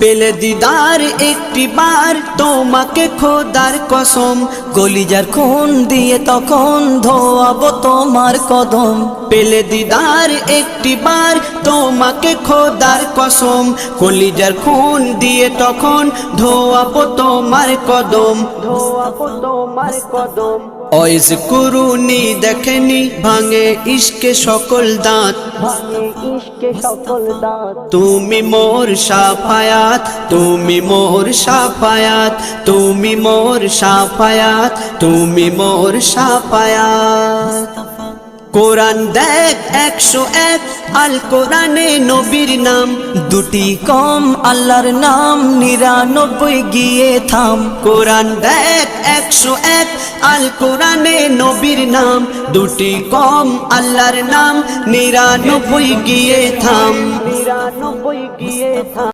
পেলে দিদার একটি বার তোমাকে খোদার কসম, কলিজার খুন দিয়ে তখন ধোয়াবো তোমার কদম। পেলে দিদার একটি বার তোমাকে খোদার কসম, কলিজার খুন দিয়ে তখন ধোয়াবো তোমার কদম, ধোয়াবো তোমার কদম। ওয়াইজ কুরুনি দেখেনি ভাঙে ইশকে সকল দাঁত, ভাঙে ইশকে সকল দাঁত। তুমি মোর শাফায়াত, তুমি মোর শাফায়াত, তুমি মোর শাফায়াত, তুমি মোর শাফায়াত। কোরআন দেখ 101 আল কোরআনে নবীর নাম, দুটি কম আল্লাহর নাম 99 গিয়ে থাম। কোরআন দেখ 101 আল কোরআনে নবীর নাম, দুটি কম আল্লাহর নাম 99 গিয়ে থাম, 99 গিয়ে থাম।